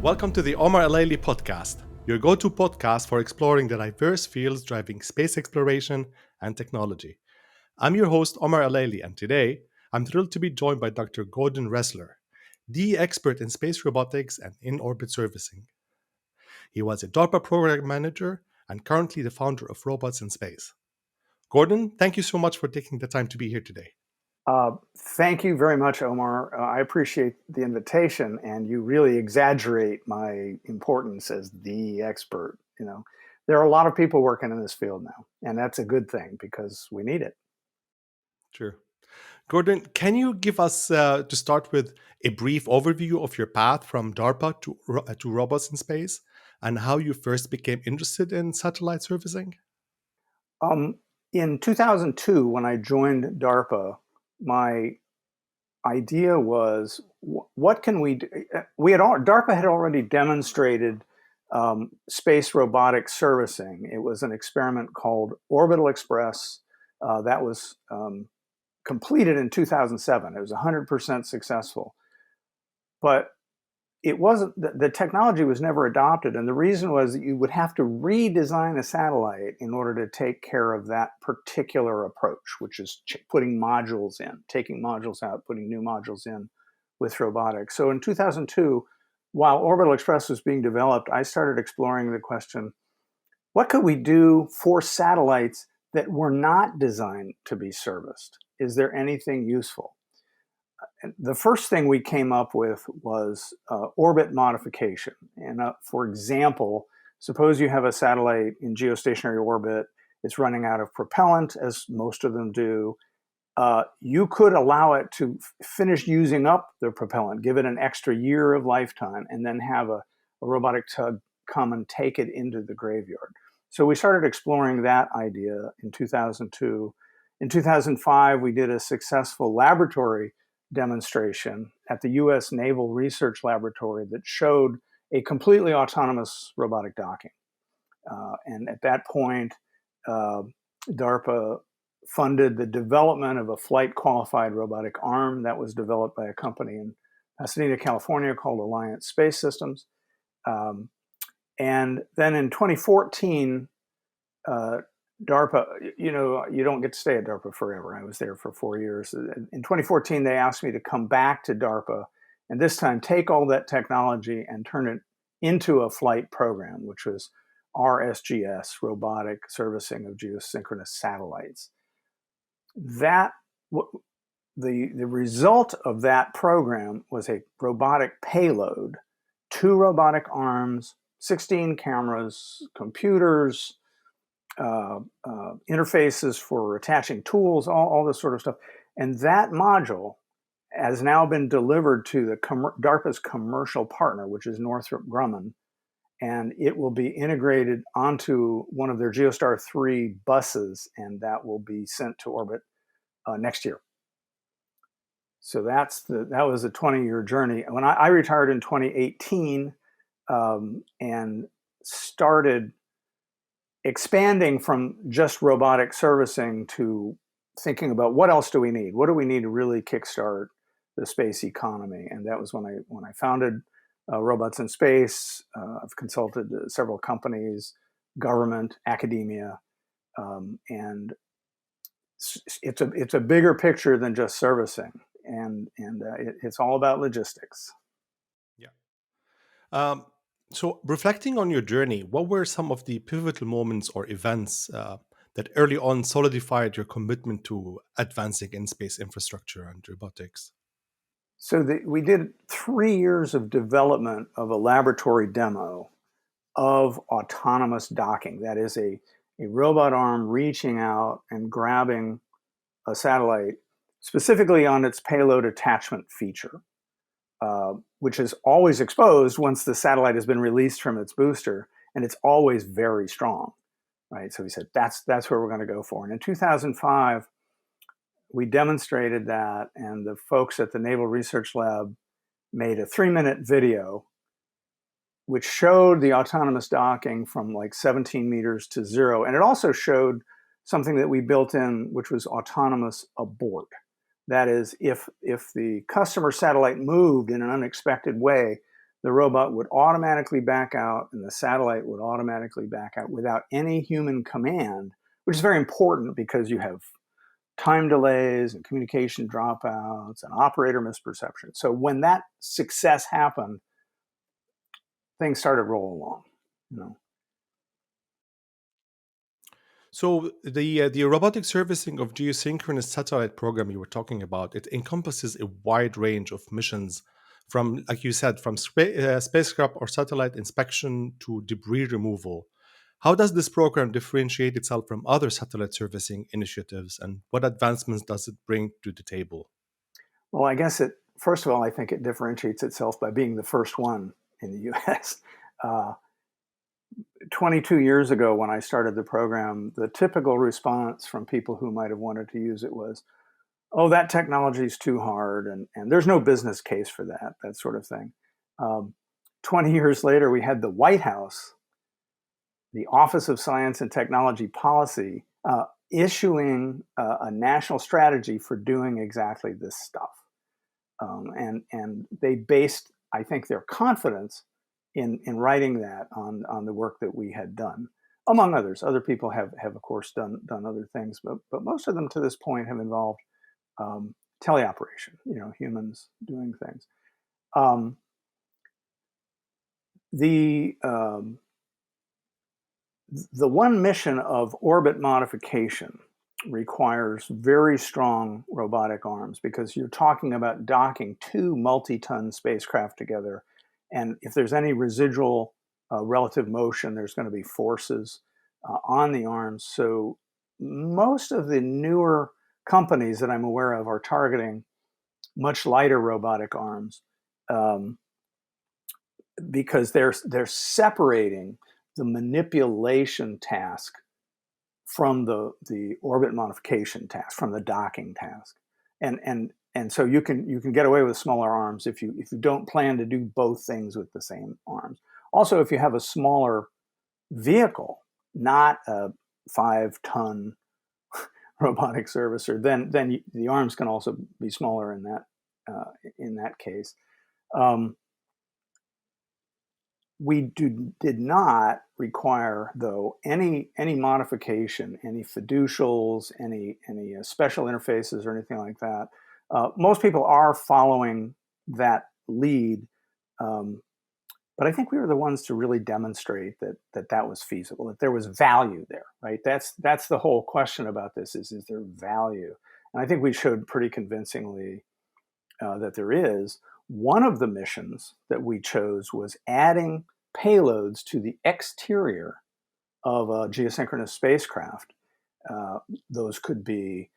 Welcome to the Omar Alayli podcast, your go-to podcast for exploring the diverse fields driving space exploration and technology. I'm your host, Omar Alayli, and today I'm thrilled to be joined by Dr. Gordon Roesler, the expert in space robotics and in-orbit servicing. He was a DARPA program manager and currently the founder of Robots in Space. Gordon, thank you so much for taking the time to be here today. Thank you very much, Omar. I appreciate the invitation, and you really exaggerate my importance as the expert. There are a lot of people working in this field now, and that's a good thing because we need it. Sure. Gordon, can you give us, to start with, a brief overview of your path from DARPA to robots in space and how you first became interested in satellite servicing? Um, in 2002, when I joined DARPA, my idea was, what can we do? DARPA had already demonstrated space robotic servicing. It was an experiment called Orbital Express that was completed in 2007. It was 100% successful, but it wasn't. The technology was never adopted, and the reason was that you would have to redesign a satellite in order to take care of that particular approach, which is putting modules in, taking modules out, putting new modules in with robotics. So in 2002, while Orbital Express was being developed, I started exploring the question: what could we do for satellites that were not designed to be serviced? Is there anything useful? And the first thing we came up with was orbit modification. And for example, suppose you have a satellite in geostationary orbit, it's running out of propellant, as most of them do. You could allow it to finish using up the propellant, give it an extra year of lifetime, and then have a robotic tug come and take it into the graveyard. So we started exploring that idea in 2002. In 2005, we did a successful laboratory demonstration at the US Naval Research Laboratory that showed a completely autonomous robotic docking. And at that point, DARPA funded the development of a flight qualified robotic arm that was developed by a company in Pasadena, California called Alliance Space Systems. And then in 2014, DARPA, you don't get to stay at DARPA forever. I was there for 4 years. In 2014, they asked me to come back to DARPA and this time take all that technology and turn it into a flight program, which was RSGS, Robotic Servicing of Geosynchronous Satellites. The result of that program was a robotic payload, 2 robotic arms, 16 cameras, computers, interfaces for attaching tools, all this sort of stuff. And that module has now been delivered to the DARPA's commercial partner, which is Northrop Grumman, and it will be integrated onto one of their Geostar 3 buses, and that will be sent to orbit next year. So that was a 20-year journey. When I retired in 2018 and started expanding from just robotic servicing to thinking about what else do we need? What do we need to really kickstart the space economy? And that was when I founded Robots in Space. I've consulted several companies, government, academia, and it's a bigger picture than just servicing, and it's all about logistics. Yeah. So, reflecting on your journey, what were some of the pivotal moments or events that early on solidified your commitment to advancing in space infrastructure and robotics? So we did 3 years of development of a laboratory demo of autonomous docking. That is a robot arm reaching out and grabbing a satellite, specifically on its payload attachment feature, which is always exposed once the satellite has been released from its booster, and it's always very strong, right? So we said, that's where we're going to go for. And in 2005, we demonstrated that, and the folks at the Naval Research Lab made a 3-minute video which showed the autonomous docking from like 17 meters to 0. And it also showed something that we built in, which was autonomous abort. That is, if the customer satellite moved in an unexpected way, the robot would automatically back out and the satellite would automatically back out without any human command, which is very important because you have time delays and communication dropouts and operator misperception. So when that success happened, things started rolling along, you know. So the robotic servicing of geosynchronous satellite program you were talking about, it encompasses a wide range of missions, from, like you said, from spacecraft or satellite inspection to debris removal. How does this program differentiate itself from other satellite servicing initiatives, and what advancements does it bring to the table? Well, I guess first of all, I think it differentiates itself by being the first one in the US. Uh, 22 years ago, when I started the program, the typical response from people who might have wanted to use it was, oh, that technology is too hard, and there's no business case for that, that sort of thing. Um, 20 years later, we had the White House, the Office of Science and Technology Policy, issuing a national strategy for doing exactly this stuff. And they based, I think, their confidence in writing that on the work that we had done, among others. Other people have of course done other things, but most of them to this point have involved teleoperation, humans doing things. Um, the the one mission of orbit modification requires very strong robotic arms because you're talking about docking two multi-ton spacecraft together. And if there's any residual relative motion, there's going to be forces on the arms. So most of the newer companies that I'm aware of are targeting much lighter robotic arms um, because they're separating the manipulation task from the orbit modification task, from the docking task, and so you can get away with smaller arms if you don't plan to do both things with the same arms. Also, if you have a smaller vehicle, not a 5-ton robotic servicer, then the arms can also be smaller in that case. Um, we did not require, though, any modification, any fiducials, any special interfaces or anything like that. Most people are following that lead, um, but I think we were the ones to really demonstrate that was feasible, that there was value there. Right? That's the whole question about this: is there value? And I think we showed pretty convincingly that there is. One of the missions that we chose was adding payloads to the exterior of a geosynchronous spacecraft. Those could be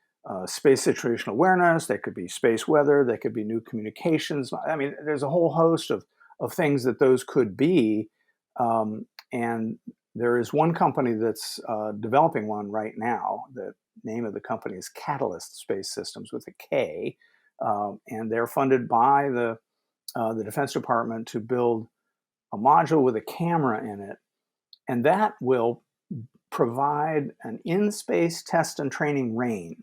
space situational awareness, they could be space weather, they could be new communications. I mean, there's a whole host of things that those could be. And there is one company that's developing one right now. The name of the company is Catalyst Space Systems with a K. And they're funded by the Defense Department to build a module with a camera in it, and that will provide an in-space test and training range.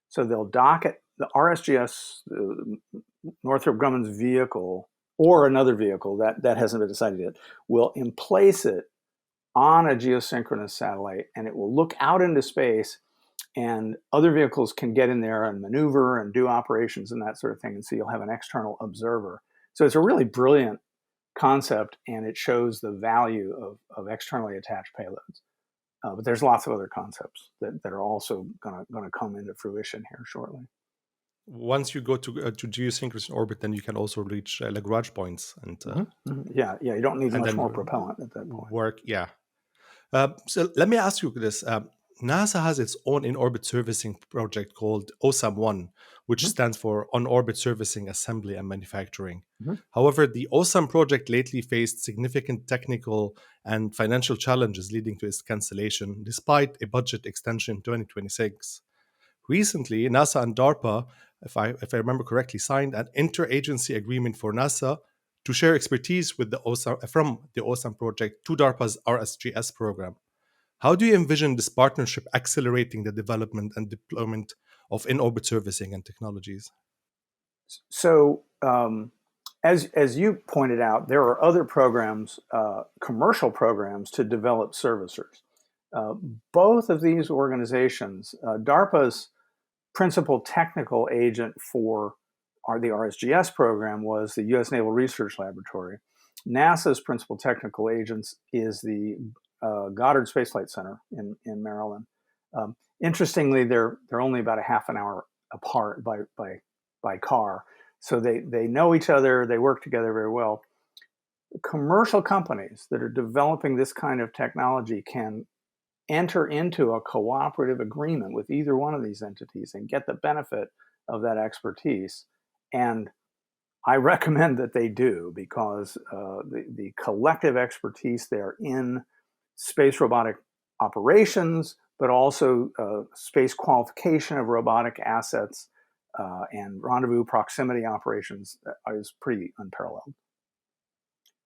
So they'll dock it, the RSGS, Northrop Grumman's vehicle, or another vehicle that hasn't been decided yet, will emplace it on a geosynchronous satellite, and it will look out into space, and other vehicles can get in there and maneuver and do operations and that sort of thing. And so you'll have an external observer. So it's a really brilliant concept, and it shows the value of externally attached payloads. But there's lots of other concepts that are also going to come into fruition here shortly. Once you go to geosynchronous orbit, then you can also reach Lagrange points and Yeah, you don't need and much then more propellant at that point. work. Yeah. So let me ask you this. NASA has its own in-orbit servicing project called OSAM-1, which Mhm, stands for On-Orbit Servicing Assembly and Manufacturing. mhm. However, the OSAM project lately faced significant technical and financial challenges leading to its cancellation, despite a budget extension in 2026. Recently, NASA and DARPA, if I remember correctly, signed an interagency agreement for NASA to share expertise with the OSAM, from the OSAM project to DARPA's RSGS program. How do you envision this partnership accelerating the development and deployment of in orbit servicing and technologies? So, as you pointed out, there are other programs, commercial programs to develop servicers. Uh, Both of these organizations, DARPA's principal technical agent for the RSGS program was the U.S. Naval Research Laboratory. NASA's principal technical agents is the Goddard Space Flight Center in Maryland. Interestingly, they're only about a half an hour apart by car, so they know each other. They work together very well. Commercial companies that are developing this kind of technology can enter into a cooperative agreement with either one of these entities and get the benefit of that expertise. And I recommend that they do, because the collective expertise there in space robotic operations, but also space qualification of robotic assets and rendezvous proximity operations is pretty unparalleled.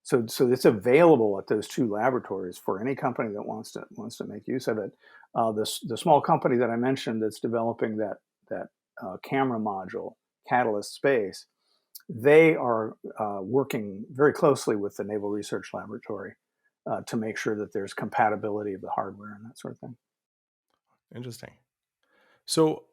So it's available at those two laboratories for any company that wants to make use of it. The small company that I mentioned that's developing that camera module, Catalyst Space, they are working very closely with the Naval Research Laboratory to make sure that there's compatibility of the hardware and that sort of thing. Interesting. So,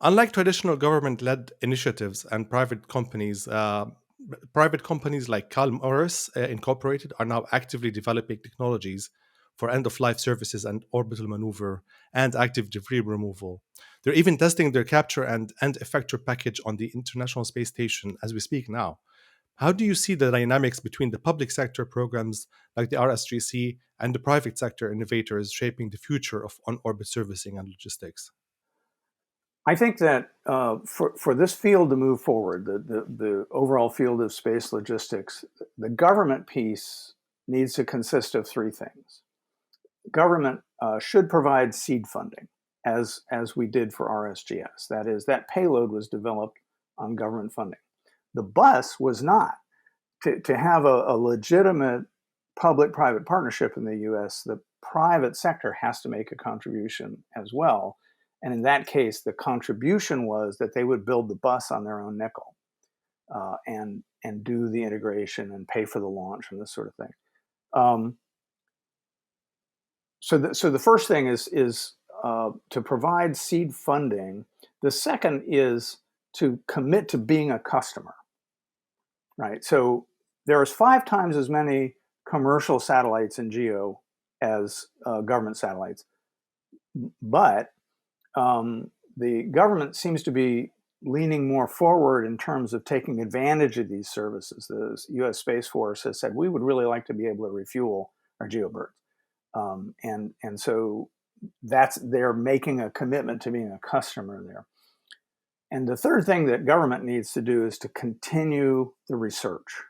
unlike traditional government-led initiatives and private companies like Calmaris Incorporated are now actively developing technologies for end-of-life services and orbital maneuver and active debris removal. They're even testing their capture and end effector package on the International Space Station as we speak now. How do you see the dynamics between the public sector programs like the RSGC and the private sector innovators shaping the future of on-orbit servicing and logistics? I think that for this field to move forward, the overall field of space logistics, the government piece needs to consist of three things. Government should provide seed funding, as we did for RSGS. That is, that payload was developed on government funding. The bus was not. To have a legitimate public-private partnership in the US, the private sector has to make a contribution as well. And in that case, the contribution was that they would build the bus on their own nickel and do the integration and pay for the launch and this sort of thing. So the first thing is to provide seed funding. The second is to commit to being a customer, right? So there's 5 times as many commercial satellites in GEO as government satellites, but the government seems to be leaning more forward in terms of taking advantage of these services. The U.S. Space Force has said, we would really like to be able to refuel our GeoBirds. And so they're making a commitment to being a customer there. And the third thing that government needs to do is to continue the research.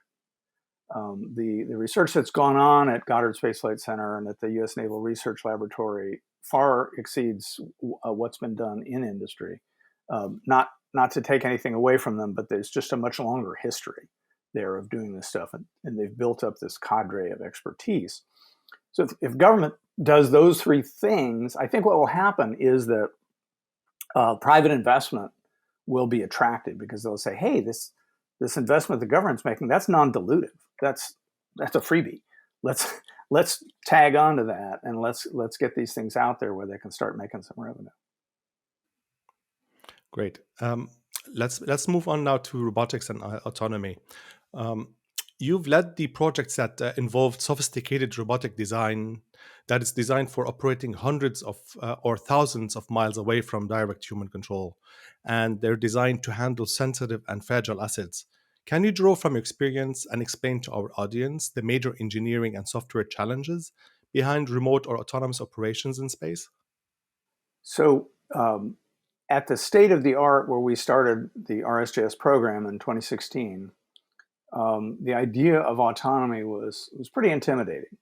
The research that's gone on at Goddard Space Flight Center and at the U.S. Naval Research Laboratory far exceeds what's been done in industry. Not to take anything away from them, but there's just a much longer history there of doing this stuff, and they've built up this cadre of expertise. So if government does those three things, I think what will happen is that private investment will be attracted, because they'll say, hey, this investment the government's making, that's non-dilutive. That's a freebie. Let's tag on to that, and let's get these things out there where they can start making some revenue. Great. Let's move on now to robotics and autonomy. You've led the projects that involved sophisticated robotic design that is designed for operating hundreds of or thousands of miles away from direct human control, and they're designed to handle sensitive and fragile assets. Can you draw from your experience and explain to our audience the major engineering and software challenges behind remote or autonomous operations in space? So at the state of the art where we started the RSGS program in 2016, the idea of autonomy was pretty intimidating.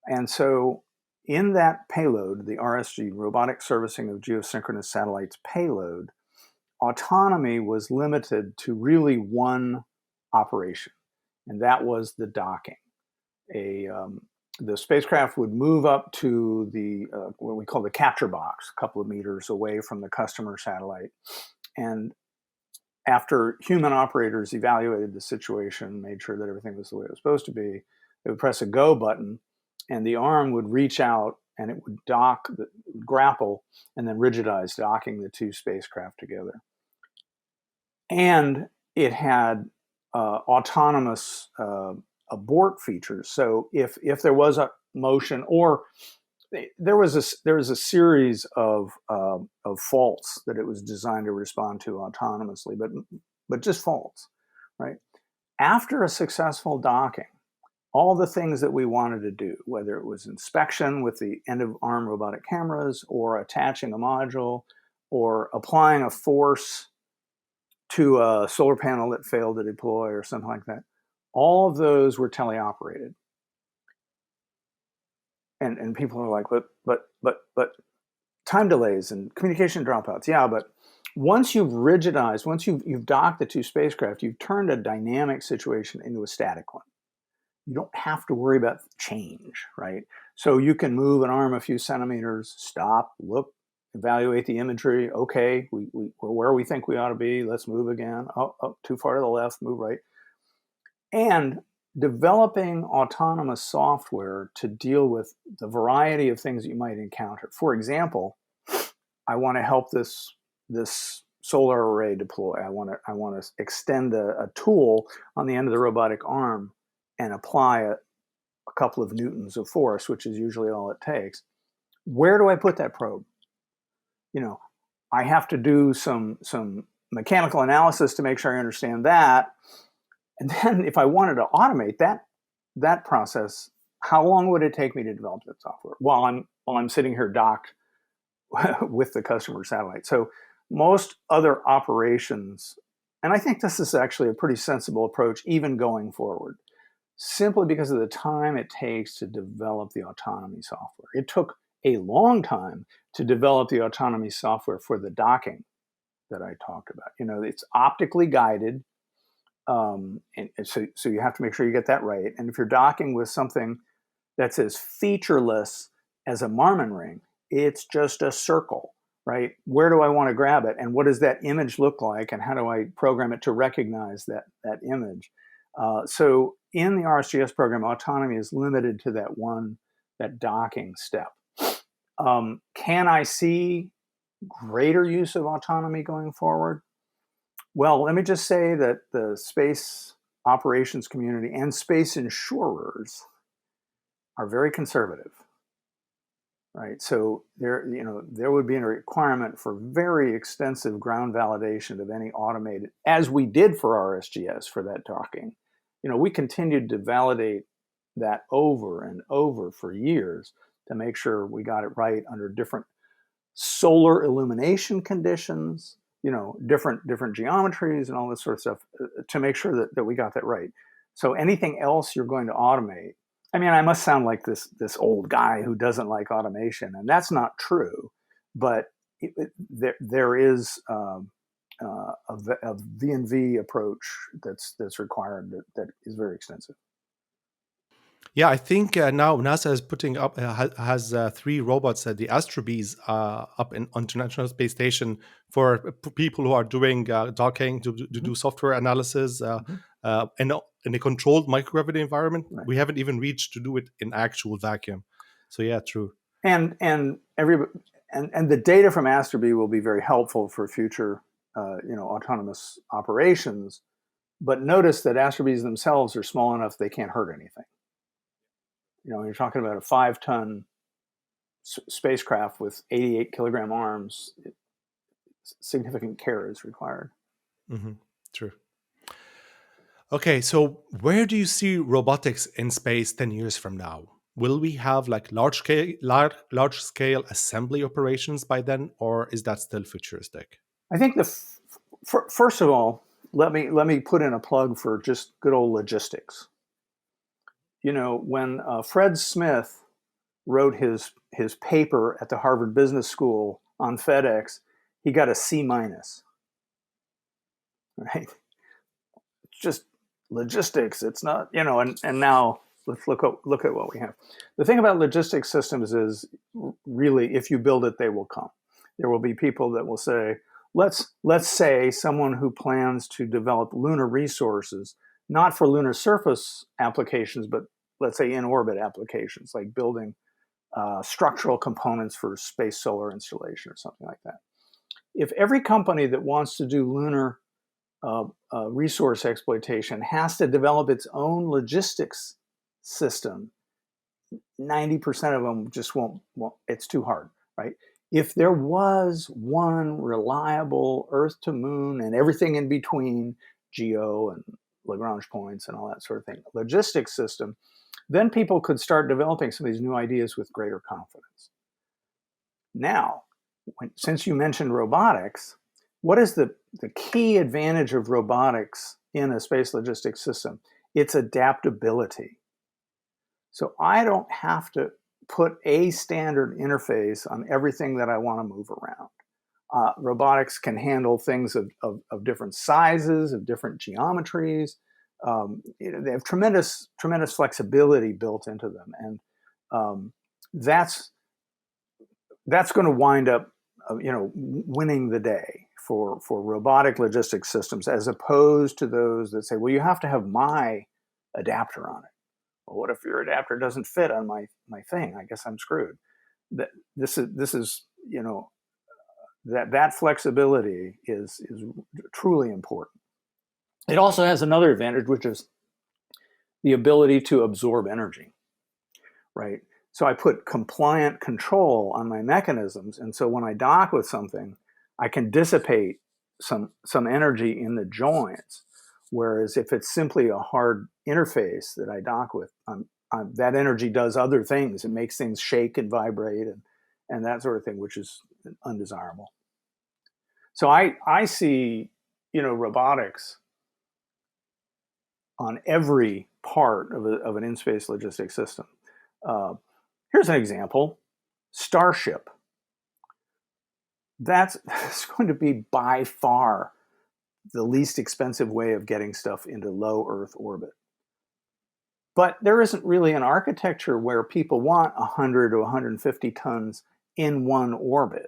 And so in that payload, the RSG, Robotic Servicing of Geosynchronous Satellites payload, autonomy was limited to really one operation, and that was the docking. The spacecraft would move up to the what we call the capture box, a couple of meters away from the customer satellite, and after human operators evaluated the situation, made sure that everything was the way it was supposed to be, they would press a go button, and the arm would reach out and it would dock, grapple, and then rigidize, docking the two spacecraft together. And it had autonomous abort features. So if there was a motion, or there was a series of faults that it was designed to respond to autonomously, but just faults, right? After a successful docking, all the things that we wanted to do, whether it was inspection with the end of arm robotic cameras, or attaching a module, or applying a force to a solar panel that failed to deploy or something like that, all of those were teleoperated. And people are like, but time delays and communication dropouts. Yeah, but once you've rigidized, once you've docked the two spacecraft, you've turned a dynamic situation into a static one. You don't have to worry about change, right? So you can move an arm a few centimeters, stop, look, evaluate the imagery. Okay, we're where we think we ought to be. Let's move again. Oh, too far to the left, move right. And developing autonomous software to deal with the variety of things that you might encounter. For example, I want to help this solar array deploy. I want to extend a tool on the end of the robotic arm and apply a couple of newtons of force, which is usually all it takes. Where do I put that probe? I have to do some mechanical analysis to make sure I understand that. And then if I wanted to automate that process, how long would it take me to develop that software while I'm sitting here docked with the customer satellite? So most other operations, and I think this is actually a pretty sensible approach even going forward, simply because of the time it takes to develop the autonomy software. It took a long time to develop the autonomy software for the docking that I talked about. It's optically guided. And so you have to make sure you get that right. And if you're docking with something that's as featureless as a Marmon ring, it's just a circle, right? Where do I want to grab it? And what does that image look like? And how do I program it to recognize that image? So in the RSGS program, autonomy is limited to that docking step. Can I see greater use of autonomy going forward? Well, let me just say that the space operations community and space insurers are very conservative, right? So there would be a requirement for very extensive ground validation of any automated, as we did for RSGS for that docking. We continued to validate that over and over for years to make sure we got it right under different solar illumination conditions, different geometries and all this sort of stuff to make sure that we got that right. So anything else you're going to automate, I must sound like this old guy who doesn't like automation, and that's not true, but there is a V&V approach that's required that is very extensive. Yeah, I think now NASA is putting up has 3 robots at the Astrobees up on International Space Station for people who are doing docking to do software analysis in a controlled microgravity environment. Right. We haven't even reached to do it in actual vacuum. So yeah, true. And the data from Astrobee will be very helpful for future autonomous operations. But notice that Astrobees themselves are small enough they can't hurt anything. You're talking about a 5-ton spacecraft with 88-kilogram arms. Significant care is required. Mm-hmm. True. Okay, so where do you see robotics in space 10 years from now? Will we have large scale assembly operations by then, or is that still futuristic? I think first of all, let me put in a plug for just good old logistics. When Fred Smith wrote his paper at the Harvard Business School on FedEx, he got a C-, right? It's just logistics. It's not, and now let's look at what we have. The thing about logistics systems is really, if you build it, they will come. There will be people that will say, let's say someone who plans to develop lunar resources, not for lunar surface applications, but let's say in orbit applications, like building structural components for space solar installation or something like that. If every company that wants to do lunar resource exploitation has to develop its own logistics system, 90% of them just won't, it's too hard, right? If there was one reliable Earth to Moon and everything in between, geo and Lagrange points and all that sort of thing, logistics system, then people could start developing some of these new ideas with greater confidence. Now, since you mentioned robotics, what is the key advantage of robotics in a space logistics system? It's adaptability. So I don't have to put a standard interface on everything that I want to move around. Robotics can handle things of different sizes, of different geometries. They have tremendous flexibility built into them, and that's going to wind up, winning the day for robotic logistics systems, as opposed to those that say, well, you have to have my adapter on it. Well, what if your adapter doesn't fit on my thing? I guess I'm screwed. This is that flexibility is truly important. It also has another advantage, which is the ability to absorb energy, right? So I put compliant control on my mechanisms, and so when I dock with something, I can dissipate some energy in the joints. Whereas if it's simply a hard interface that I dock with, that energy does other things. It makes things shake and vibrate and that sort of thing, which is undesirable. So I see, robotics on every part of an in-space logistics system. Here's an example: Starship. That's going to be by far the least expensive way of getting stuff into low Earth orbit. But there isn't really an architecture where people want 100 to 150 tons in one orbit,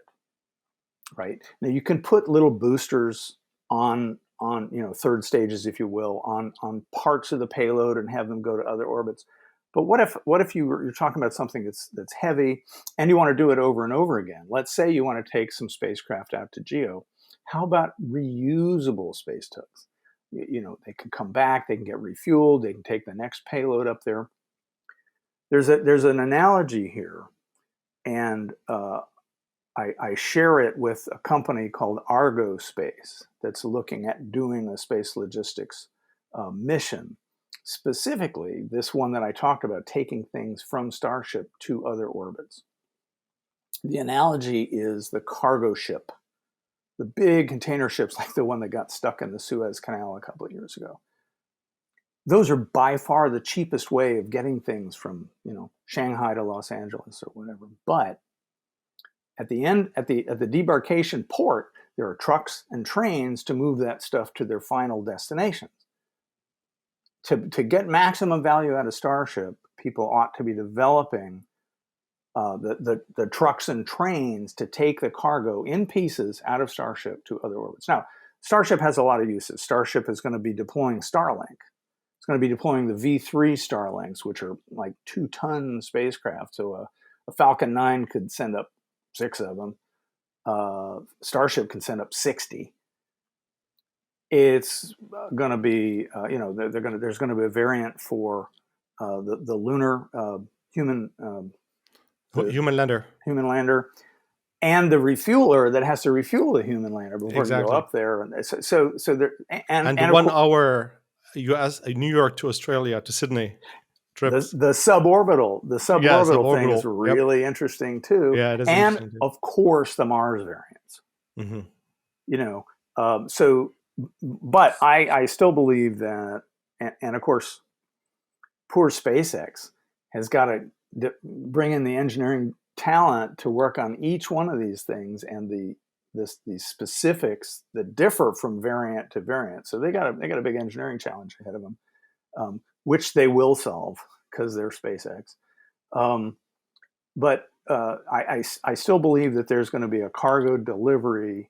right? Now you can put little boosters on third stages, if you will, on parts of the payload and have them go to other orbits. But what if you're talking about something that's heavy and you want to do it over and over again? Let's say you want to take some spacecraft out to geo. How about reusable space tugs? They can come back, they can get refueled, they can take the next payload up there. There's an analogy here, and I share it with a company called Argo Space that's looking at doing a space logistics mission. Specifically, this one that I talked about, taking things from Starship to other orbits. The analogy is the cargo ship, the big container ships like the one that got stuck in the Suez Canal a couple of years ago. Those are by far the cheapest way of getting things from, Shanghai to Los Angeles or whatever. But at the end, at the debarkation port, there are trucks and trains to move that stuff to their final destinations. To get maximum value out of Starship, people ought to be developing the trucks and trains to take the cargo in pieces out of Starship to other orbits. Now, Starship has a lot of uses. Starship is going to be deploying Starlink. It's going to be deploying the V3 Starlinks, which are like 2-ton spacecraft. So a Falcon 9 could send up 6 of them. Starship can send up 60. It's going to be, there's going to be a variant for the lunar human lander, and the refueler that has to refuel the human lander before you go up there. And so there, and the 1 hour New York to Australia to Sydney trips. The suborbital thing is really interesting too. Yeah, it is and interesting too. Of course the Mars variants. Mm-hmm. But I still believe that, and of course, poor SpaceX has got to bring in the engineering talent to work on each one of these things and these specifics that differ from variant to variant. So they got a big engineering challenge ahead of them, which they will solve because they're SpaceX. But I still believe that there's going to be a cargo delivery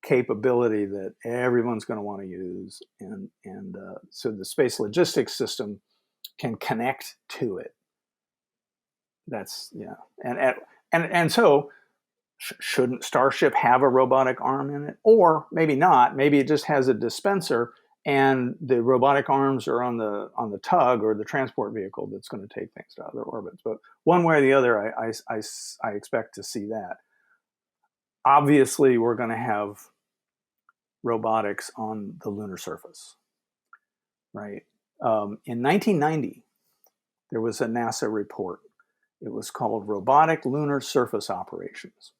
capability that everyone's going to want to use, and so the space logistics system can connect to it. That's and so shouldn't Starship have a robotic arm in it? Or maybe not. Maybe it just has a dispenser, and the robotic arms are on the tug or the transport vehicle that's going to take things to other orbits. But one way or the other, I expect to see that. Obviously, we're going to have robotics on the lunar surface, right? In 1990, there was a NASA report. It was called Robotic Lunar Surface Operations.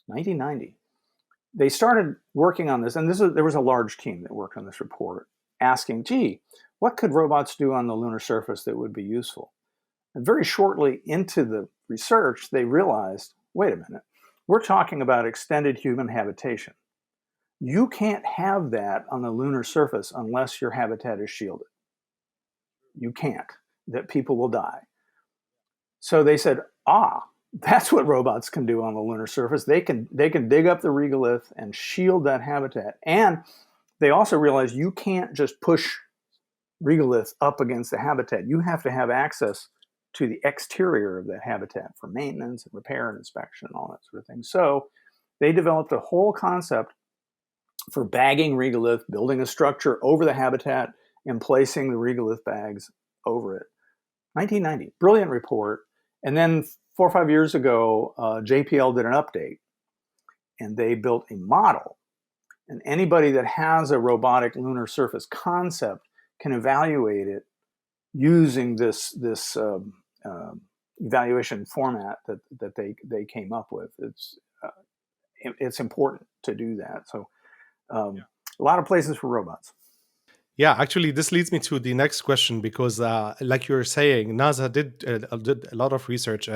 1990. They started working on this, and there was a large team that worked on this report, asking, gee, what could robots do on the lunar surface that would be useful? And very shortly into the research, they realized, wait a minute, we're talking about extended human habitation. You can't have that on the lunar surface unless your habitat is shielded. You can't, that people will die. So they said, that's what robots can do on the lunar surface. They can dig up the regolith and shield that habitat. And they also realized you can't just push regolith up against the habitat. You have to have access to the exterior of that habitat for maintenance and repair and inspection and all that sort of thing. So they developed a whole concept for bagging regolith, building a structure over the habitat, and placing the regolith bags over it. 1990, brilliant report. And then 4 or 5 years ago, JPL did an update, and they built a model. And anybody that has a robotic lunar surface concept can evaluate it using this evaluation format that they came up with. It's important to do that. So a lot of places for robots. Yeah, actually, this leads me to the next question because, like you're saying, NASA did a lot of research.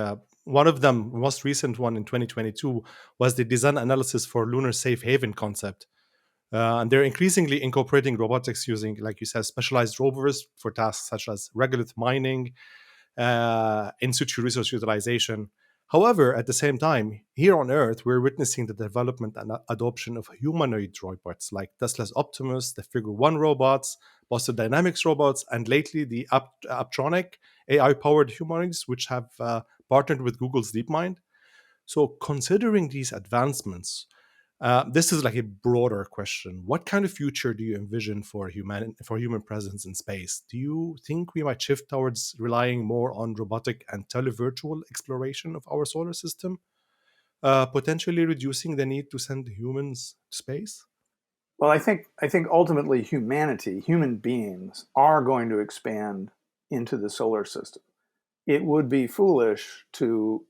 One of them, most recent one in 2022, was the design analysis for lunar safe haven concept. And they're increasingly incorporating robotics using, like you said, specialized rovers for tasks such as regolith mining, in situ resource utilization. However, at the same time, here on Earth, we're witnessing the development and adoption of humanoid robots like Tesla's Optimus, the Figure One robots, Boston Dynamics robots, and lately the Aptronic AI-powered humanoids, which have partnered with Google's DeepMind. So, considering these advancements, this is like a broader question. What kind of future do you envision for human presence in space? Do you think we might shift towards relying more on robotic and televirtual exploration of our solar system, potentially reducing the need to send humans to space? Well, I think ultimately human beings, are going to expand into the solar system. It would be foolish to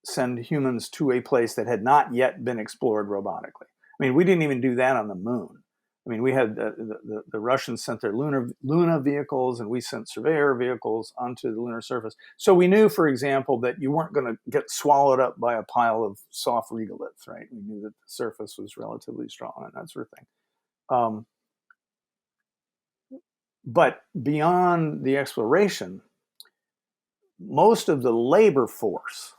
send humans to a place that had not yet been explored robotically. I mean, we didn't even do that on the moon. I mean, we had the Russians sent their Luna vehicles, and we sent surveyor vehicles onto the lunar surface. So we knew, for example, that you weren't going to get swallowed up by a pile of soft regoliths, right? We knew that the surface was relatively strong and that sort of thing. But beyond the exploration, most of the labor force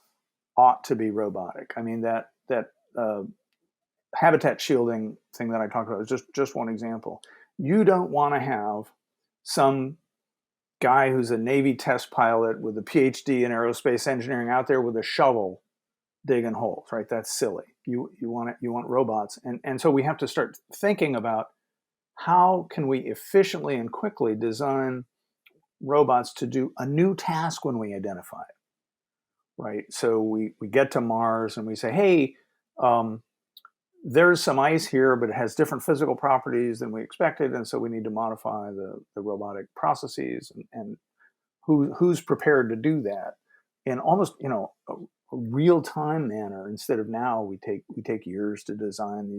ought to be robotic. I mean, that habitat shielding thing that I talked about is just one example. You don't want to have some guy who's a Navy test pilot with a PhD in aerospace engineering out there with a shovel digging holes, right? That's silly. You want robots, and so we have to start thinking about how can we efficiently and quickly design robots to do a new task when we identify it, right? So we get to Mars and we say, hey, there's some ice here, but it has different physical properties than we expected, and so we need to modify the robotic processes, and who's prepared to do that in almost a real-time manner, instead of now we take years to design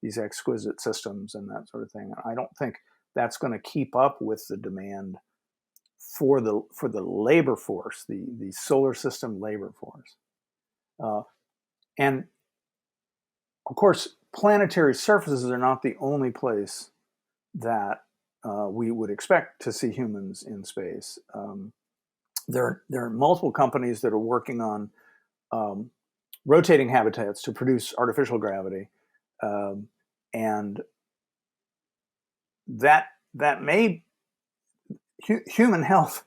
these exquisite systems and that sort of thing. I don't think that's going to keep up with the demand for the labor force, the solar system labor force. And of course, planetary surfaces are not the only place that we would expect to see humans in space. There are multiple companies that are working on rotating habitats to produce artificial gravity. and that may human health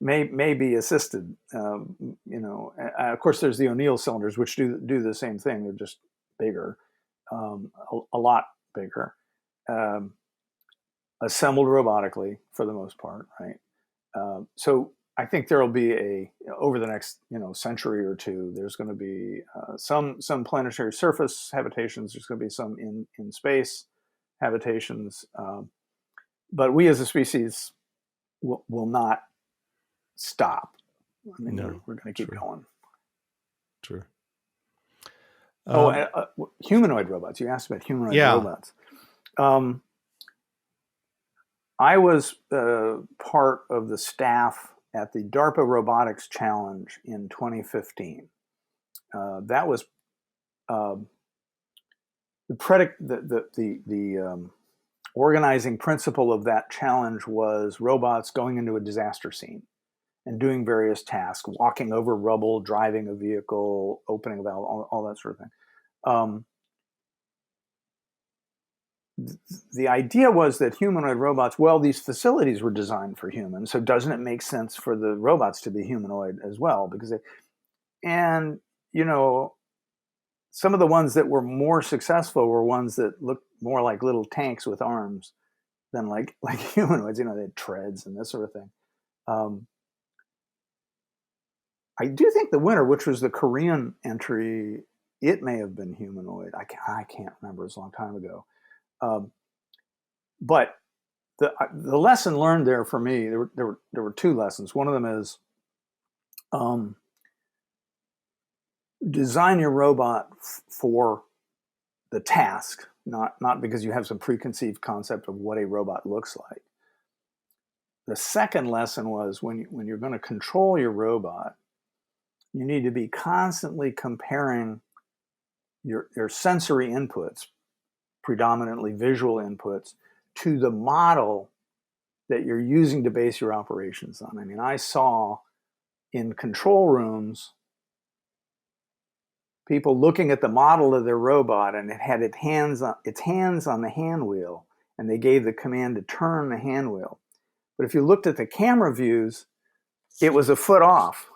may be assisted. Of course, there's the O'Neill cylinders, which do the same thing. They're just bigger, a lot bigger, assembled robotically for the most part, right? So I think there will be over the next century or two, there's going to be some planetary surface habitations. There's going to be some in space habitations, but we as a species will not stop. I mean, No, we're going to keep going. True. Humanoid robots. You asked about humanoid Yeah. robots. I was part of the staff at the DARPA Robotics Challenge in 2015. That was the organizing principle of that challenge was robots going into a disaster scene and doing various tasks, walking over rubble, driving a vehicle, opening a valve, all that sort of thing. The idea was that humanoid robots, well, these facilities were designed for humans, so doesn't it make sense for the robots to be humanoid as well? Because some of the ones that were more successful were ones that looked more like little tanks with arms than like humanoids. They had treads and this sort of thing. I do think the winner, which was the Korean entry, it may have been humanoid. I can't remember. It was a long time ago. But the lesson learned there for me, there were two lessons. One of them is design your robot for the task, not because you have some preconceived concept of what a robot looks like. The second lesson was when you're going to control your robot, you need to be constantly comparing your sensory inputs, predominantly visual inputs, to the model that you're using to base your operations on. I mean, I saw in control rooms people looking at the model of their robot, and it had its hands on the hand wheel, and they gave the command to turn the hand wheel. But if you looked at the camera views, it was a foot off.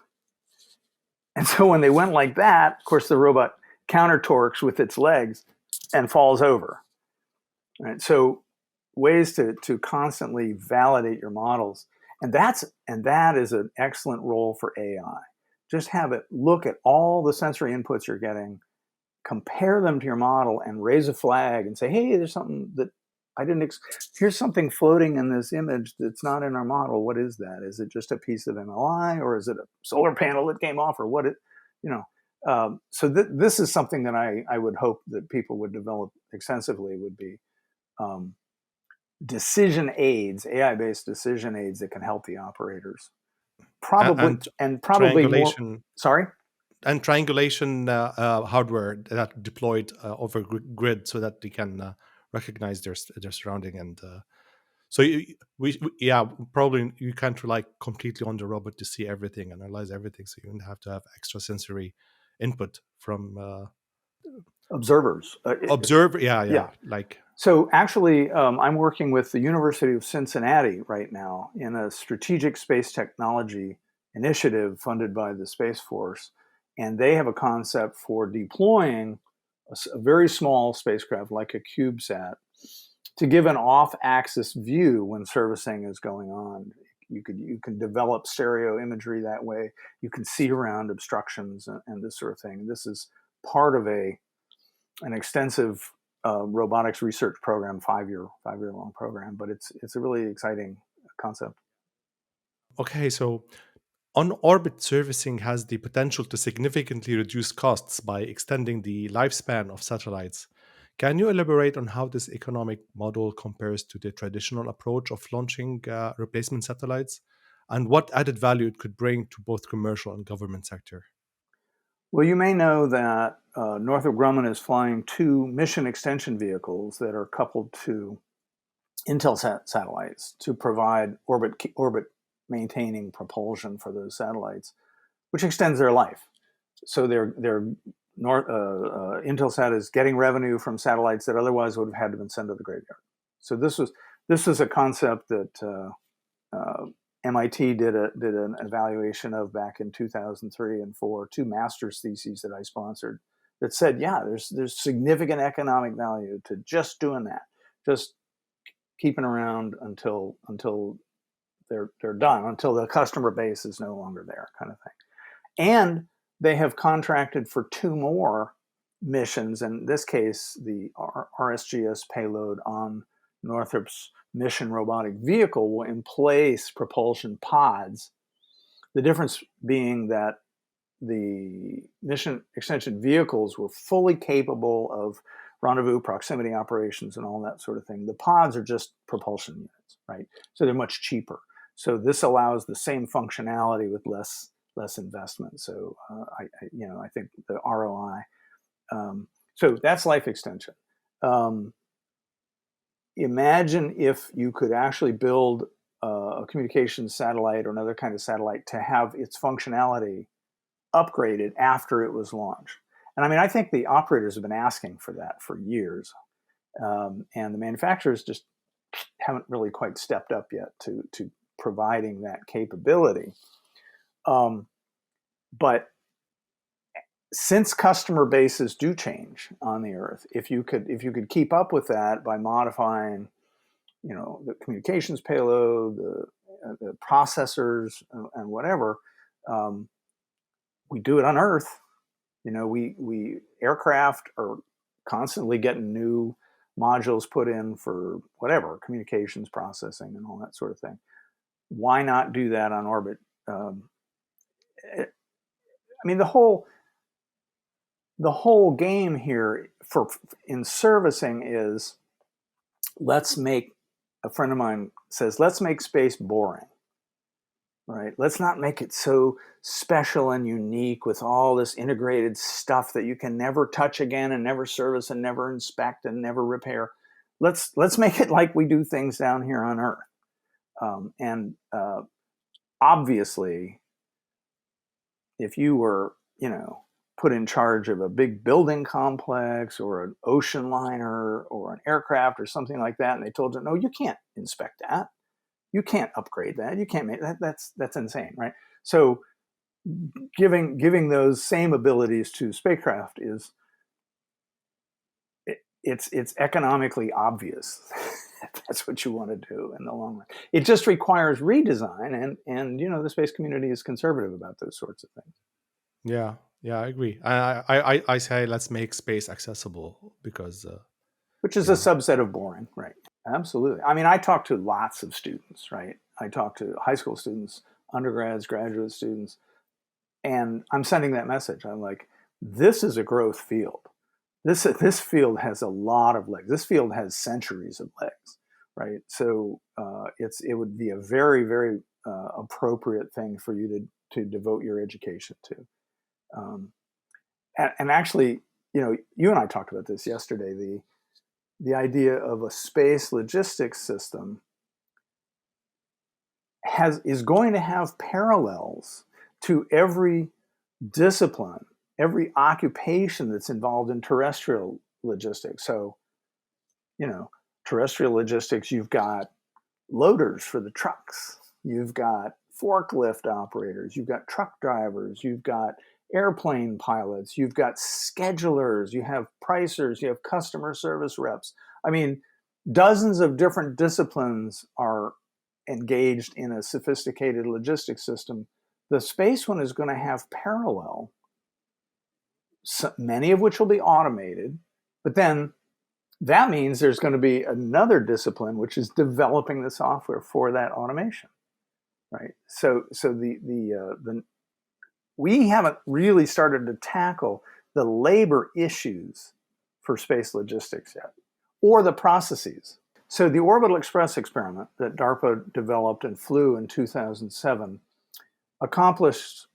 And so when they went like that, of course, the robot counter torques with its legs and falls over. Right? So ways to constantly validate your models. And that is an excellent role for AI. Just have it look at all the sensory inputs you're getting, compare them to your model, and raise a flag and say, hey, there's something that I didn't, here's something floating in this image that's not in our model. What is that? Is it just a piece of MLI, or is it a solar panel that came off, or what so this is something that I would hope that people would develop extensively, would be decision aids, AI-based decision aids that can help the operators. Probably triangulation, more. Sorry? And triangulation hardware that deployed over grid so that they can recognize their surrounding. And so probably you can't rely completely on the robot to see everything and analyze everything. So you have to have extra sensory input from observers. Yeah. So actually, I'm working with the University of Cincinnati right now in a strategic space technology initiative funded by the Space Force. And they have a concept for deploying a very small spacecraft like a CubeSat to give an off-axis view when servicing is going on. You can develop stereo imagery that way. You can see around obstructions and this sort of thing. This is part of an extensive robotics research program, five-year long program, but it's a really exciting concept. Okay, so on-orbit servicing has the potential to significantly reduce costs by extending the lifespan of satellites. Can you elaborate on how this economic model compares to the traditional approach of launching replacement satellites, and what added value it could bring to both commercial and government sector? Well, you may know that Northrop Grumman is flying 2 mission extension vehicles that are coupled to Intelsat satellites to provide orbit maintaining propulsion for those satellites, which extends their life. So they're Intelsat is getting revenue from satellites that otherwise would have had to been sent to the graveyard. So this was a concept that MIT did an evaluation of back in 2003 and 4, 2 master's theses that I sponsored that said, yeah, there's significant economic value to just doing that, just keeping around until they're done, until the customer base is no longer there, kind of thing. And they have contracted for 2 more missions. In this case, the RSGS payload on Northrop's mission robotic vehicle will emplace propulsion pods. The difference being that the mission extension vehicles were fully capable of rendezvous, proximity operations, and all that sort of thing. The pods are just propulsion units, right? So they're much cheaper. So this allows the same functionality with less investment. So I think the ROI. So that's life extension. Imagine if you could actually build a communications satellite or another kind of satellite to have its functionality upgraded after it was launched. And I mean, I think the operators have been asking for that for years. And the manufacturers just haven't really quite stepped up yet to providing that capability. But since customer bases do change on the Earth, if you could keep up with that by modifying, the communications payload, the processors, and whatever, we do it on Earth. We aircraft are constantly getting new modules put in for whatever communications processing and all that sort of thing. Why not do that on orbit? I mean, the whole game here in servicing is a friend of mine says, let's make space boring, right? Let's not make it so special and unique with all this integrated stuff that you can never touch again and never service and never inspect and never repair. Let's make it like we do things down here on Earth. And obviously, if you were, put in charge of a big building complex or an ocean liner or an aircraft or something like that, and they told you, no, you can't inspect that. You can't upgrade that. You can't make that. That's insane, right? So giving those same abilities to spacecraft it's economically obvious. That's what you want to do in the long run. It just requires redesign, and the space community is conservative about those sorts of things. Yeah, I agree. I say let's make space accessible because which is a subset of boring, right? Absolutely. I mean, I talk to lots of students, right? I talk to high school students, undergrads, graduate students, and I'm sending that message. I'm like, this is a growth field. This field has a lot of legs. This field has centuries of legs, right? So it would be a very, very appropriate thing for you to devote your education to. And actually, you and I talked about this yesterday. The idea of a space logistics system is going to have parallels to every discipline, every occupation that's involved in terrestrial logistics. So, terrestrial logistics, you've got loaders for the trucks, you've got forklift operators, you've got truck drivers, you've got airplane pilots, you've got schedulers, you have pricers, you have customer service reps. I mean, dozens of different disciplines are engaged in a sophisticated logistics system. The space one is going to have parallel, many of which will be automated, but then that means there's going to be another discipline which is developing the software for that automation, right? So we haven't really started to tackle the labor issues for space logistics yet, or the processes. So the Orbital Express experiment that DARPA developed and flew in 2007 accomplished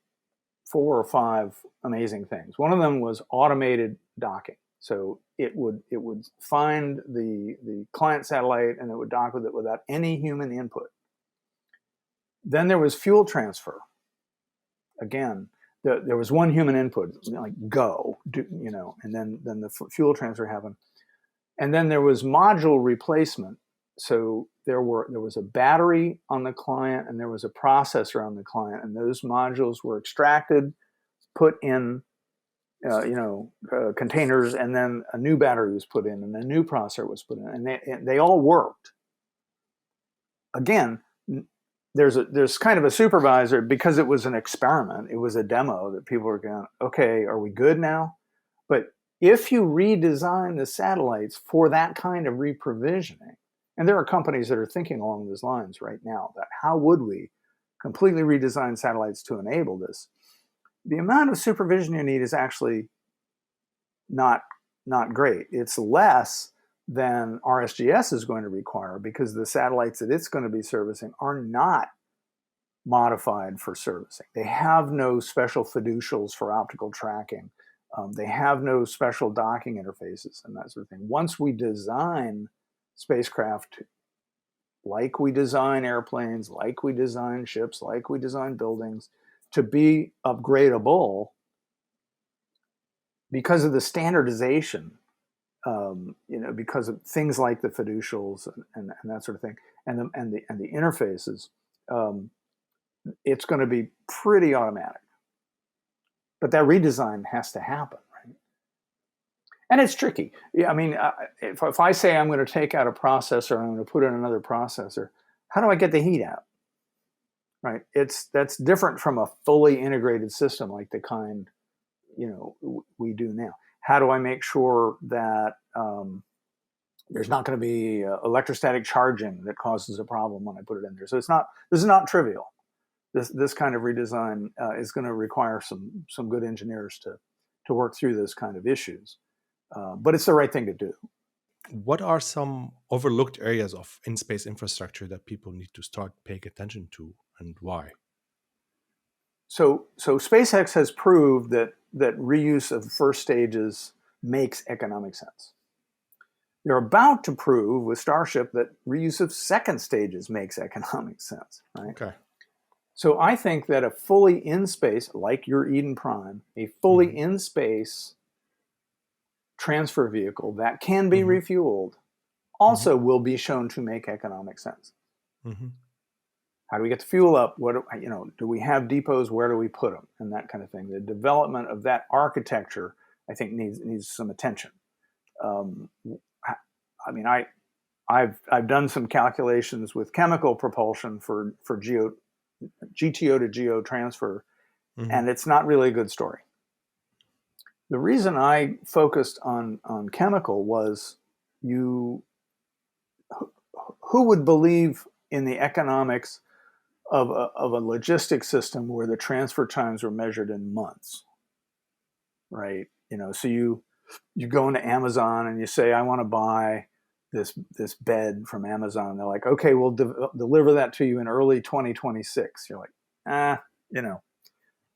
4 or 5 amazing things. One of them was automated docking. So it would find the client satellite and it would dock with it without any human input. Then there was fuel transfer. Again, there was one human input, like go, and then the fuel transfer happened. And then there was module replacement. So there was a battery on the client and there was a processor on the client, and those modules were extracted, put in containers, and then a new battery was put in and a new processor was put in, and they all worked. Again, there's kind of a supervisor, because it was an experiment, it was a demo that people were going, okay, are we good now? But if you redesign the satellites for that kind of reprovisioning, and there are companies that are thinking along those lines right now, that how would we completely redesign satellites to enable this? The amount of supervision you need is actually not great. It's less than RSGS is going to require, because the satellites that it's going to be servicing are not modified for servicing. They have no special fiducials for optical tracking. They have no special docking interfaces and that sort of thing. Once we design spacecraft, like we design airplanes, like we design ships, like we design buildings, to be upgradable, because of the standardization, because of things like the fiducials and that sort of thing, and the interfaces, it's going to be pretty automatic. But that redesign has to happen, right? And it's tricky. Yeah, I mean, if I say I'm going to take out a processor and I'm going to put in another processor, how do I get the heat out? Right? That's different from a fully integrated system like the kind we do now. How do I make sure that there's not going to be electrostatic charging that causes a problem when I put it in there? So this is not trivial. This kind of redesign is going to require some good engineers to work through those kind of issues, but it's the right thing to do. What are some overlooked areas of in-space infrastructure that people need to start paying attention to, and why? So SpaceX has proved that reuse of first stages makes economic sense. They're about to prove with Starship that reuse of second stages makes economic sense, right? Okay. So I think that a fully in space, like your Eden Prime, a fully in space transfer vehicle that can be refueled also will be shown to make economic sense. How do we get the fuel up? Do we have depots? Where do we put them? And that kind of thing. The development of that architecture, I think, needs some attention. I mean, I've done some calculations with chemical propulsion for GTO to GEO transfer, and it's not really a good story. The reason I focused on chemical was who would believe in the economics of a logistics system where the transfer times were measured in months, right? So you go into Amazon and you say, I want to buy this bed from Amazon. They're like, okay, we'll deliver that to you in early 2026. You're like,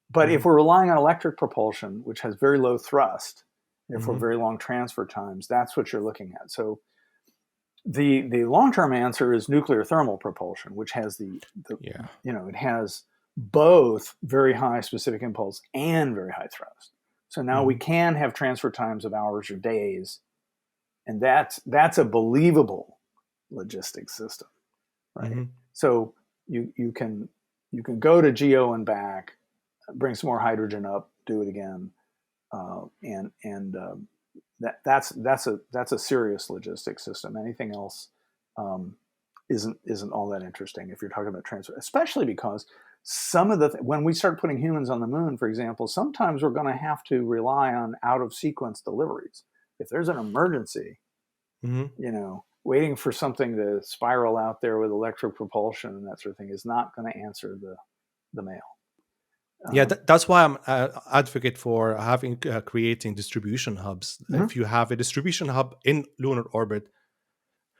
But if we're relying on electric propulsion, which has very low thrust, therefore very long transfer times, that's what you're looking at. So the long-term answer is nuclear thermal propulsion, which has it has both very high specific impulse and very high thrust. So now we can have transfer times of hours or days, and that's a believable logistics system, right? So you can go to GEO and back, bring some more hydrogen up, do it again, that's a serious logistics system. Anything else isn't all that interesting if you're talking about transfer, especially because some of when we start putting humans on the moon, for example, sometimes we're going to have to rely on out of sequence deliveries. If there's an emergency, waiting for something to spiral out there with electric propulsion and that sort of thing is not going to answer the mail. That's why I'm an advocate for creating distribution hubs. If you have a distribution hub in lunar orbit.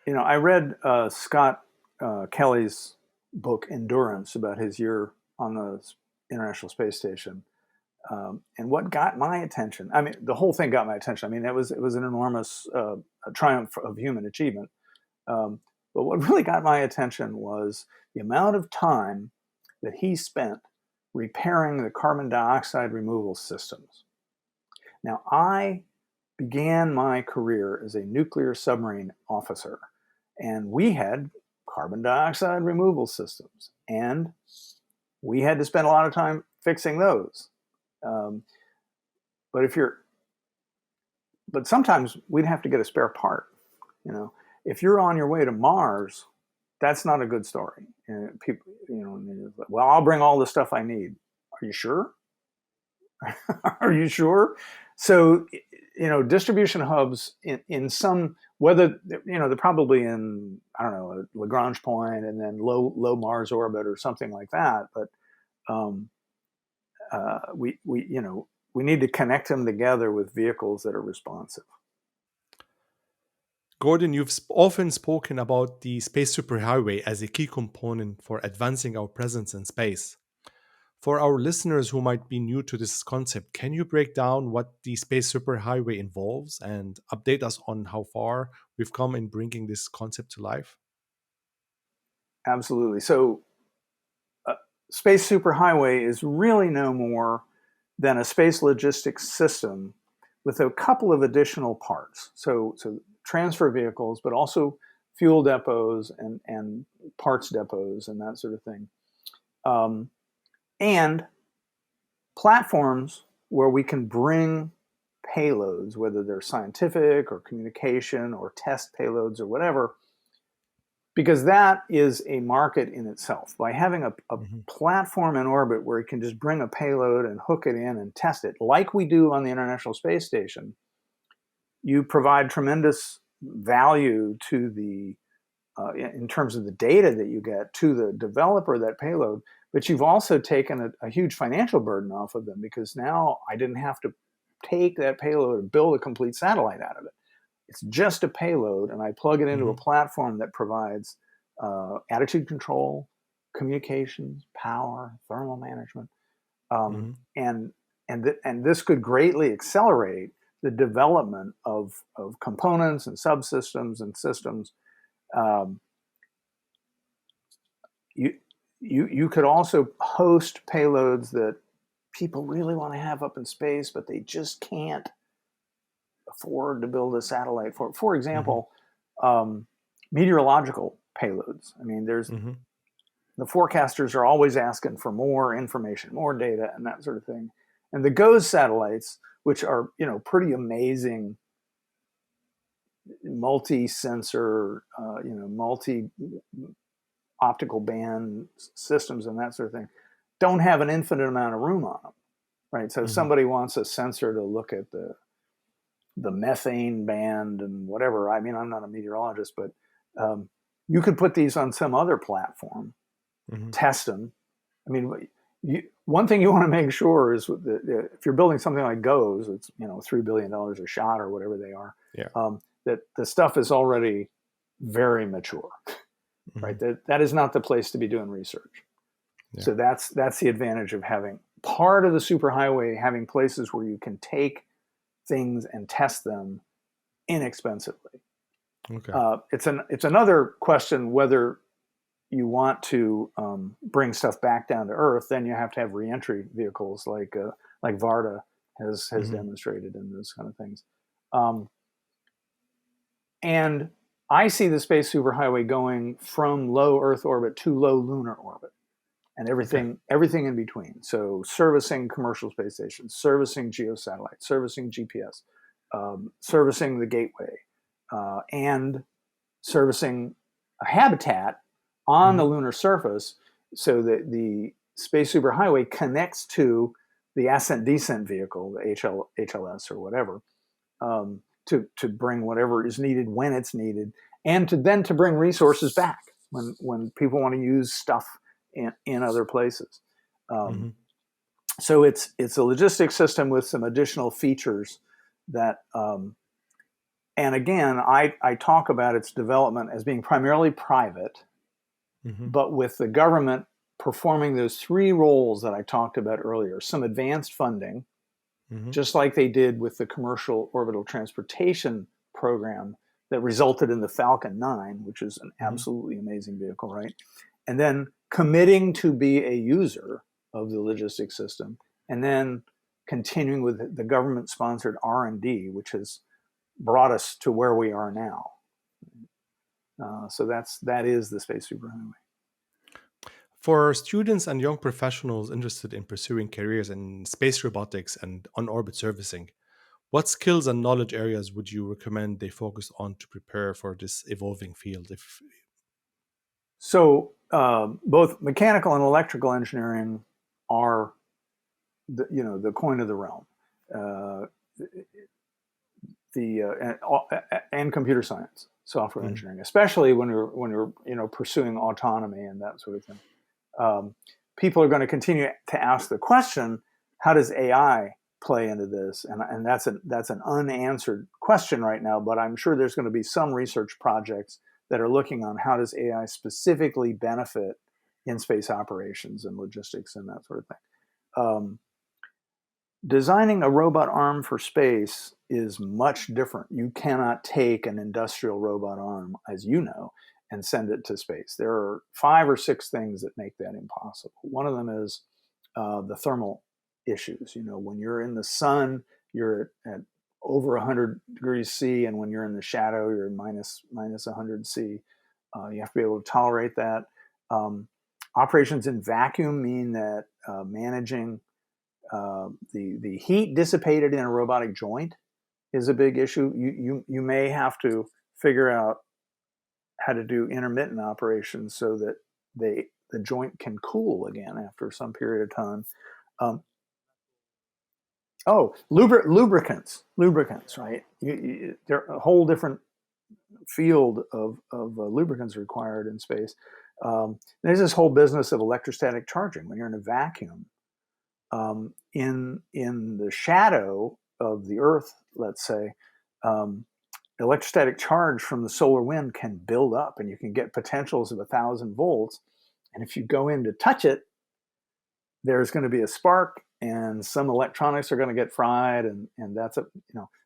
I read Scott Kelly's book Endurance about his year on the International Space Station, and what got my attention. I mean, the whole thing got my attention. I mean, it was an enormous triumph of human achievement. But what really got my attention was the amount of time that he spent repairing the carbon dioxide removal systems. Now, I began my career as a nuclear submarine officer, and we had carbon dioxide removal systems, and we had to spend a lot of time fixing those. Um, but sometimes we'd have to get a spare part. You know, if you're on your way to Mars, that's not a good story. And people, well, I'll bring all the stuff I need. Are you sure? Are you sure? So, distribution hubs in some, whether, they're probably in, I don't know, a Lagrange point and then low Mars orbit or something like that. But we need to connect them together with vehicles that are responsive. Gordon, you've often spoken about the space superhighway as a key component for advancing our presence in space. For our listeners who might be new to this concept, can you break down what the space superhighway involves and update us on how far we've come in bringing this concept to life? Absolutely. So, space superhighway is really no more than a space logistics system with a couple of additional parts. So transfer vehicles, but also fuel depots and parts depots and that sort of thing. And platforms where we can bring payloads, whether they're scientific or communication or test payloads or whatever, because that is a market in itself. By having a platform in orbit where you can just bring a payload and hook it in and test it, like we do on the International Space Station, you provide tremendous value to the, in terms of the data that you get to the developer of that payload, but you've also taken a huge financial burden off of them, because now I didn't have to take that payload and build a complete satellite out of it. It's just a payload, and I plug it into a platform that provides attitude control, communications, power, thermal management, and this could greatly accelerate the development of components and subsystems and systems. You could also host payloads that people really want to have up in space, but they just can't afford to build a satellite for. For example, meteorological payloads. I mean, there's the forecasters are always asking for more information, more data, and that sort of thing. And the GOES satellites, which are pretty amazing, multi-sensor, multi-optical band systems and that sort of thing, don't have an infinite amount of room on them, right? So if somebody wants a sensor to look at the methane band and whatever. I mean, I'm not a meteorologist, but you could put these on some other platform, test them. I mean, one thing you want to make sure is that if you're building something like GOES, it's $3 billion a shot or whatever they are. Yeah. That the stuff is already very mature, right? That is not the place to be doing research. Yeah. So that's the advantage of having part of the superhighway, having places where you can take things and test them inexpensively. Okay. It's another question whether you want to bring stuff back down to Earth. Then you have to have reentry vehicles like Varda has demonstrated in those kind of things. And I see the space superhighway going from low Earth orbit to low lunar orbit, and everything in between. So servicing commercial space stations, servicing geosatellites, servicing GPS, servicing the gateway, and servicing a habitat on the lunar surface, so that the space superhighway connects to the ascent-descent vehicle, the HLS or whatever, to bring whatever is needed when it's needed, and to bring resources back when people want to use stuff in other places. So it's a logistics system with some additional features that, and again, I talk about its development as being primarily private, but with the government performing those three roles that I talked about earlier: some advanced funding, just like they did with the Commercial Orbital Transportation Program that resulted in the Falcon 9, which is an absolutely amazing vehicle, right? And then committing to be a user of the logistics system, and then continuing with the government-sponsored R&D, which has brought us to where we are now. So that is the space superhighway. For students and young professionals interested in pursuing careers in space robotics and on orbit servicing, what skills and knowledge areas would you recommend they focus on to prepare for this evolving field? If So both mechanical and electrical engineering are the coin of the realm. Uh, and computer science, software Mhm. engineering, especially when you're pursuing autonomy and that sort of thing. People are going to continue to ask the question, how does AI play into this? And that's an unanswered question right now, but I'm sure there's going to be some research projects that are looking on how does AI specifically benefit in space operations and logistics and that sort of thing. Designing a robot arm for space is much different. You cannot take an industrial robot arm, as you know, and send it to space. There are 5 or 6 things that make that impossible. One of them is the thermal issues. When you're in the sun, you're at over 100 degrees C, and when you're in the shadow, you're minus 100 C. You have to be able to tolerate that. Operations in vacuum mean that managing the heat dissipated in a robotic joint is a big issue. You may have to figure out how to do intermittent operations so that the joint can cool again after some period of time. Um, lubricants, right? There are a whole different field of lubricants required in space. There's this whole business of electrostatic charging. When you're in a vacuum, in the shadow of the Earth, let's say, electrostatic charge from the solar wind can build up, and you can get potentials of 1,000 volts. And if you go in to touch it, there's going to be a spark, and some electronics are going to get fried, and that's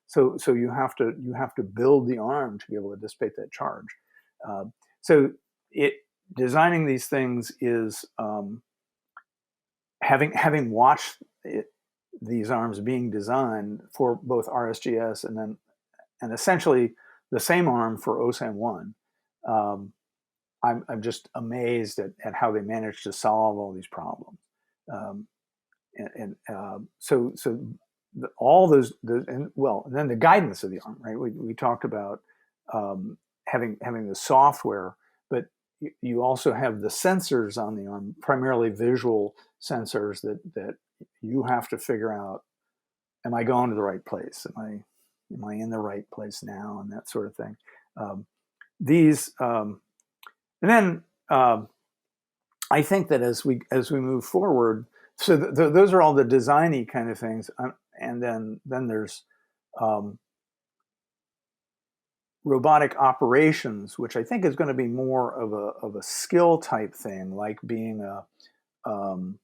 So you have to build the arm to be able to dissipate that charge. So designing these things is having watched these arms being designed for both RSGS and essentially the same arm for OSAM-1. I'm just amazed at how they managed to solve all these problems. So all those and then the guidance of the arm, right? We talked about having the software, but you also have the sensors on the arm, primarily visual sensors that you have to figure out, am I going to the right place? Am I in the right place now? And that sort of thing. And then I think that as we move forward, so those are all the designy kind of things, and then there's robotic operations, which I think is going to be more of a skill type thing, like being an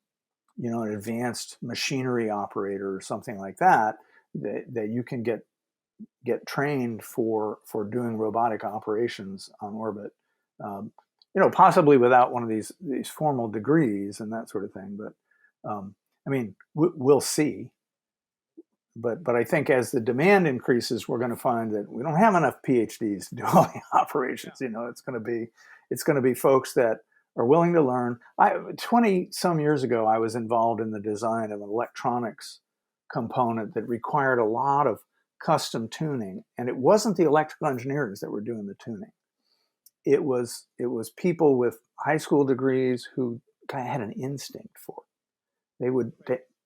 advanced machinery operator or something like that you can get trained for doing robotic operations on orbit. Possibly without one of these formal degrees and that sort of thing. But we'll see. But I think as the demand increases, we're going to find that we don't have enough PhDs to do all the operations. It's going to be folks that are willing to learn. 20 some years ago, I was involved in the design of an electronics component that required a lot of custom tuning, and it wasn't the electrical engineers that were doing the tuning. It was people with high school degrees who kind of had an instinct for it.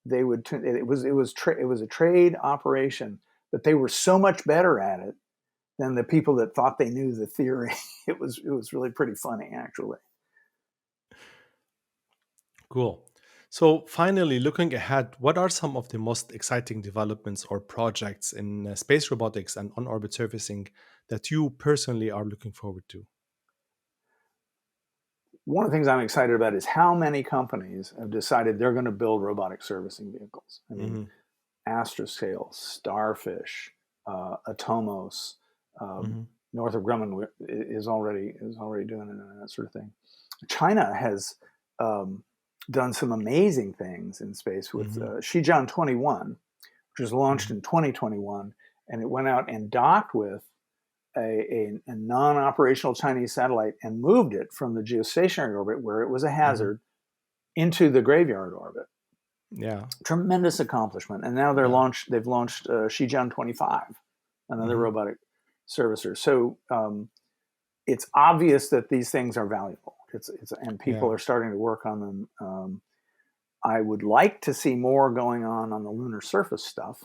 They would tune. It was a trade operation, but they were so much better at it than the people that thought they knew the theory. It was really pretty funny, actually. Cool. So, finally, looking ahead, what are some of the most exciting developments or projects in space robotics and on orbit servicing that you personally are looking forward to? One of the things I'm excited about is how many companies have decided they're going to build robotic servicing vehicles. I mean, Hmm. Astroscale, Starfish, Atomos, Hmm. Northrop Grumman is already doing it and that sort of thing. China has done some amazing things in space with Mm-hmm. Shijian 21, which was launched Mm-hmm. in 2021, and it went out and docked with a non-operational Chinese satellite and moved it from the geostationary orbit, where it was a Mm-hmm. hazard, into the graveyard orbit. Yeah. Tremendous accomplishment. And now they've Yeah. launched Shijian 25, another Mm-hmm. robotic servicer. So it's obvious that these things are valuable. And people Yeah. are starting to work on them. I would like to see more going on the lunar surface stuff.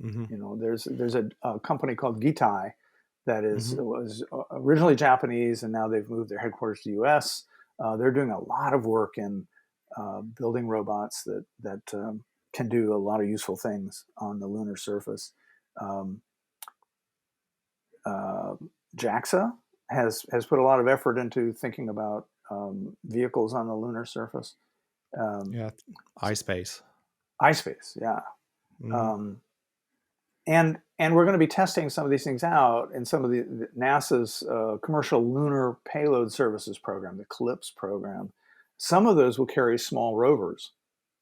Mm-hmm. You know, there's a company called Gitai that Mm-hmm. was originally Japanese, and now they've moved their headquarters to the U.S. They're doing a lot of work in building robots that can do a lot of useful things on the lunar surface. Um, JAXA has put a lot of effort into thinking about vehicles on the lunar surface. Yeah. iSpace. iSpace, yeah. Mm-hmm. And we're going to be testing some of these things out in some of the NASA's commercial lunar payload services program, the CLIPS program. Some of those will carry small rovers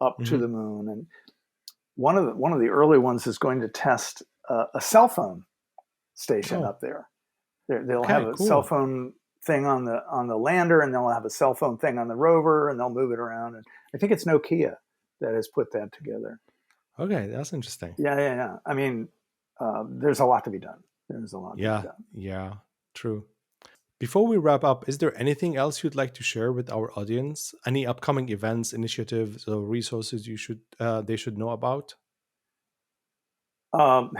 up to Mm-hmm. the moon, and one of the early ones is going to test a cell phone station Oh, up there. They'll have okay, a cell cool. phone thing on the lander, and they'll have a cell phone thing on the rover, and they'll move it around. And I think it's Nokia that has put that together. Okay, that's interesting. Yeah. I mean, there's a lot to be done. There's a lot to be Yeah, done. yeah, true. Before we wrap up, is there anything else you'd like to share with our audience? Any upcoming events, initiatives, or resources they should know about? Um,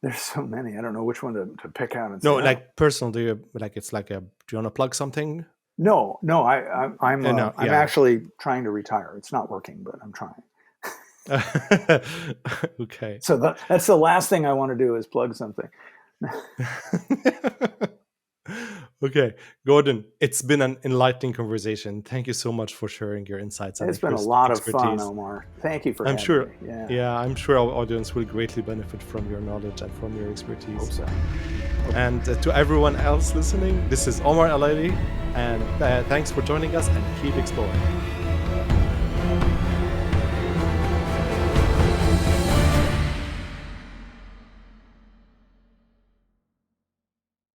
there's so many. I don't know which one to pick out and No, say, oh, like personal. Do you like? It's like a. Do you want to plug something? no. No, I'm yeah. actually trying to retire. It's not working, but I'm trying. Okay. So that's the last thing I want to do is plug something. Okay, Gordon, it's been an enlightening conversation. Thank you so much for sharing your insights and It's been a lot of fun, expertise. Omar. Thank you for I'm having sure, me. Yeah, yeah, I'm sure our audience will greatly benefit from your knowledge and from your hope expertise. so. And to everyone else listening, this is Omar Alayli, and thanks for joining us and keep exploring.